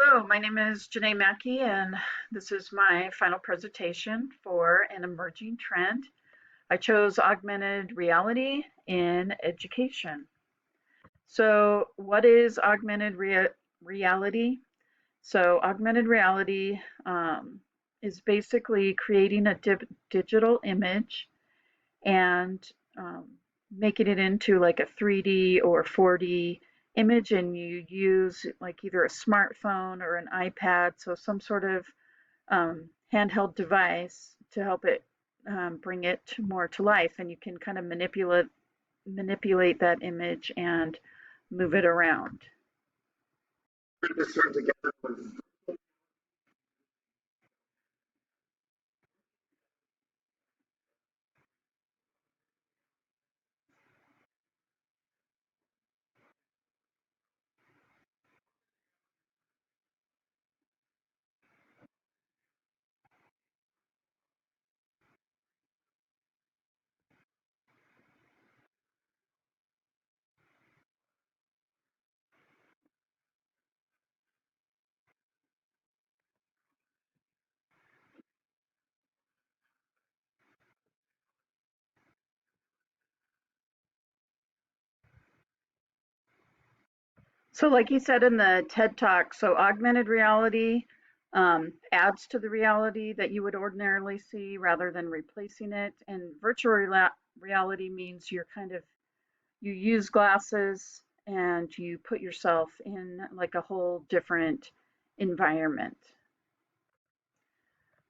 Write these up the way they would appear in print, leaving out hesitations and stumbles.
Hello, my name is Janae Mackey, and this is my final presentation for an emerging trend. I chose augmented reality in education. So, what is reality? So, augmented reality is basically creating a digital image and um, making it into like a 3D or 4D image, and you use like either a smartphone or an iPad, so some sort of handheld device to help it bring it more to life, and you can kind of manipulate that image and move it around. So, like you said in the TED Talk, so augmented reality adds to the reality that you would ordinarily see rather than replacing it. And virtual reality means you use glasses and you put yourself in like a whole different environment.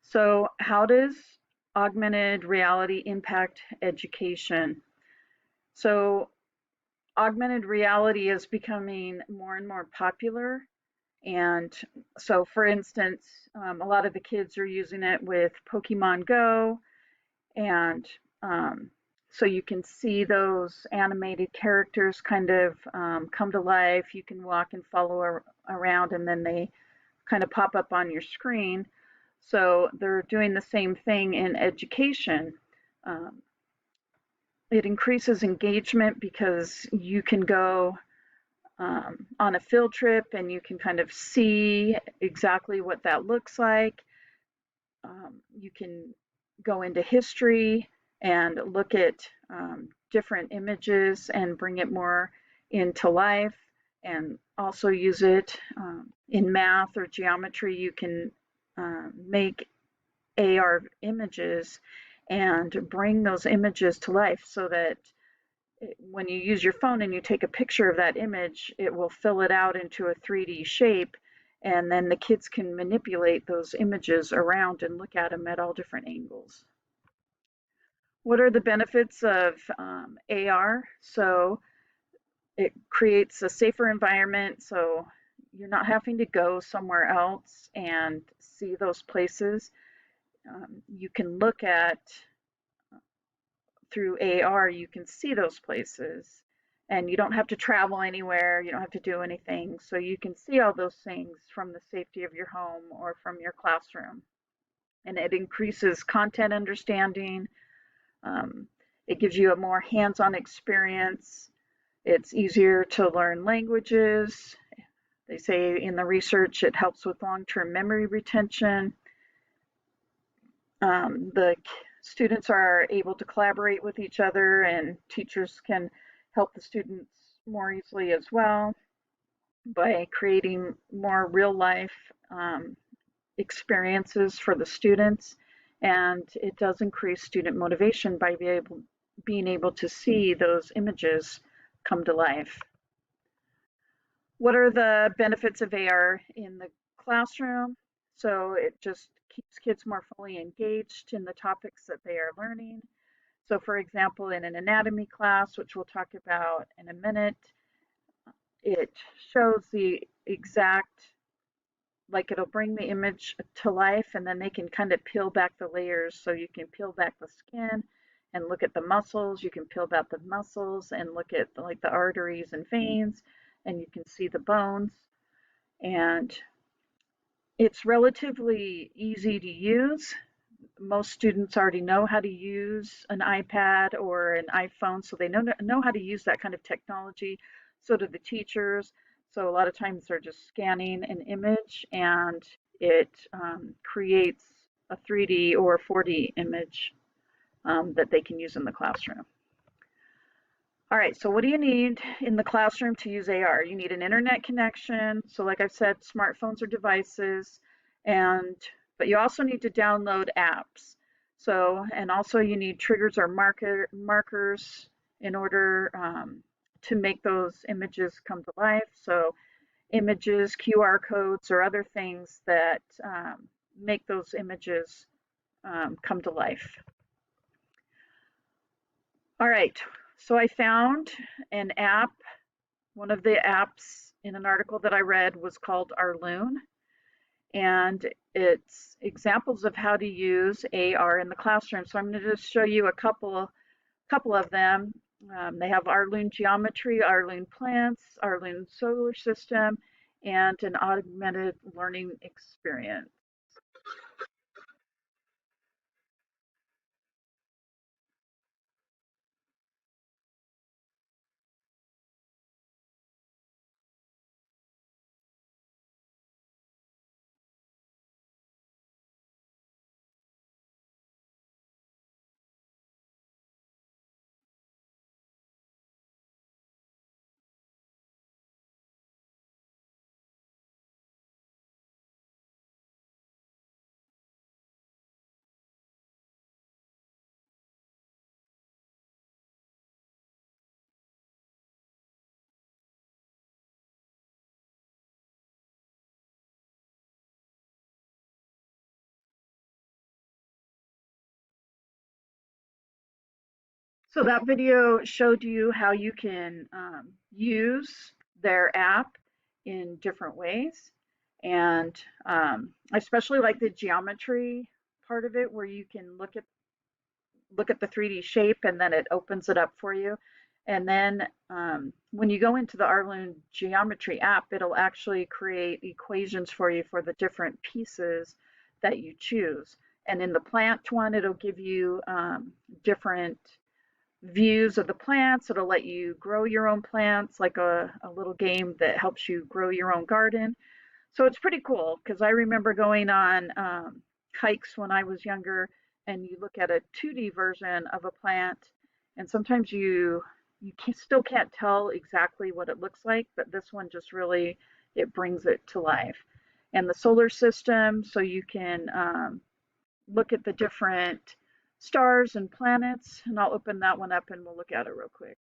So, how does augmented reality impact education? So, augmented reality is becoming more and more popular. And so, for instance, a lot of the kids are using it with Pokemon Go, and so you can see those animated characters kind of come to life. You can walk and follow around, and then they kind of pop up on your screen. So they're doing the same thing in education. Um, it increases engagement because you can go on a field trip and you can kind of see exactly what that looks like. You can go into history and look at different images and bring it more into life, and also use it in math or geometry. You can make AR images and bring those images to life so that when you use your phone and you take a picture of that image, it will fill it out into a 3D shape, and then the kids can manipulate those images around and look at them at all different angles. What are the benefits of AR? So it creates a safer environment, so you're not having to go somewhere else and see those places. You can look at through AR, you can see those places, and you don't have to travel anywhere, you don't have to do anything. So you can see all those things from the safety of your home or from your classroom. And it increases content understanding. Um, it gives you a more hands on experience. It's easier to learn languages. They say in the research it helps with long term memory retention. The students are able to collaborate with each other, and teachers can help the students more easily as well by creating more real life experiences for the students. And it does increase student motivation by being able to see those images come to life. What are the benefits of AR in the classroom? So it just keeps kids more fully engaged in the topics that they are learning. So for example, in an anatomy class, which we'll talk about in a minute, it shows the exact, like it'll bring the image to life, and then they can kind of peel back the layers. So you can peel back the skin and look at the muscles. You can peel back the muscles and look at like the arteries and veins, and you can see the bones. And it's relatively easy to use. Most students already know how to use an iPad or an iPhone, so they know how to use that kind of technology. So do the teachers. So a lot of times they're just scanning an image and it creates a 3D or 4D image that they can use in the classroom. All right, so what do you need in the classroom to use AR? You need an internet connection. So like I've said, smartphones or devices, but you also need to download apps. So, and also you need triggers or markers in order to make those images come to life. So images, QR codes, or other things that make those images come to life. All right, so I found an app. One of the apps in an article that I read was called Arloon, and it's examples of how to use AR in the classroom. So I'm going to just show you a couple of them. They have Arloon Geometry, Arloon Plants, Arloon Solar System, and an augmented learning experience. So that video showed you how you can use their app in different ways. And I especially like the geometry part of it where you can look at the 3D shape and then it opens it up for you. And then when you go into the Arloon Geometry app, it'll actually create equations for you for the different pieces that you choose. And in the plant one, it'll give you different views of the plants. It'll let you grow your own plants, like a little game that helps you grow your own garden. So it's pretty cool because I remember going on hikes when I was younger, and you look at a 2D version of a plant, and sometimes still can't tell exactly what it looks like, but this one just really it brings it to life. And the solar system, so you can look at the different stars and planets, and I'll open that one up and we'll look at it real quick.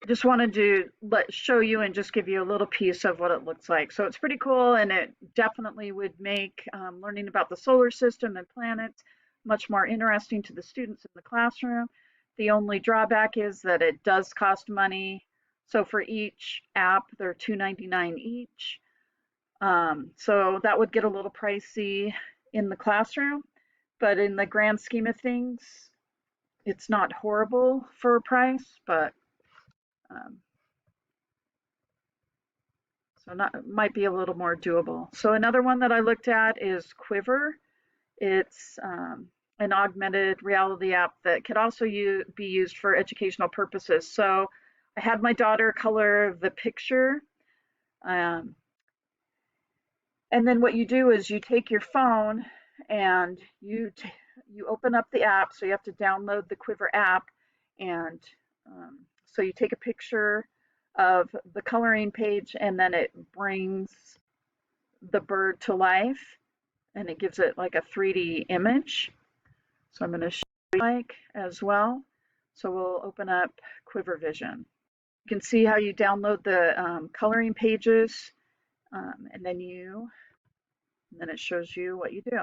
Just wanted to show you and just give you a little piece of what it looks like. So it's pretty cool, and it definitely would make learning about the solar system and planets much more interesting to the students in the classroom. The only drawback is that it does cost money. So for each app, they're $2.99 each. So that would get a little pricey in the classroom, but in the grand scheme of things, it's not horrible for a price, but um, so not might be a little more doable. So another one that I looked at is Quiver. It's an augmented reality app that could also be used for educational purposes. So I had my daughter color the picture, um, and then what you do is you take your phone and you open up the app. So you have to download the Quiver app, and so you take a picture of the coloring page, and then it brings the bird to life, and it gives it like a 3D image. So I'm going to show you like as well. So we'll open up Quiver Vision. You can see how you download the coloring pages, and then you And then it shows you what you do.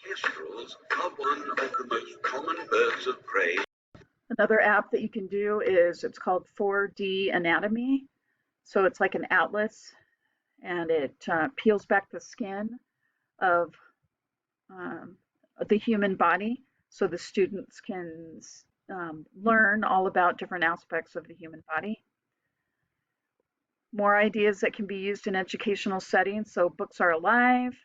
Kestrels are one of the most common birds of prey. Another app that you can do is it's called 4D Anatomy. So it's like an atlas, and it peels back the skin of um, the human body so the students can learn all about different aspects of the human body. More ideas that can be used in educational settings. So books are alive,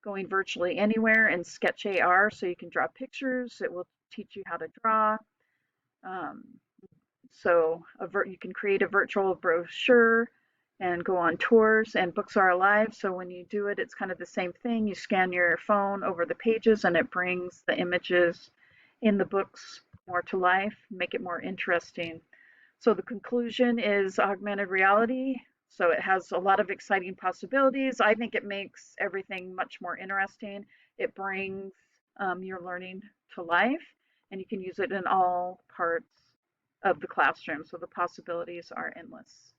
going virtually anywhere, and Sketch AR, so you can draw pictures. It will teach you how to draw. Um, so you can create a virtual brochure and go on tours, and books are alive. So when you do it, it's kind of the same thing. You scan your phone over the pages and it brings the images in the books more to life, make it more interesting. So the conclusion is augmented reality. So it has a lot of exciting possibilities. I think it makes everything much more interesting. It brings your learning to life, and you can use it in all parts of the classroom. So the possibilities are endless.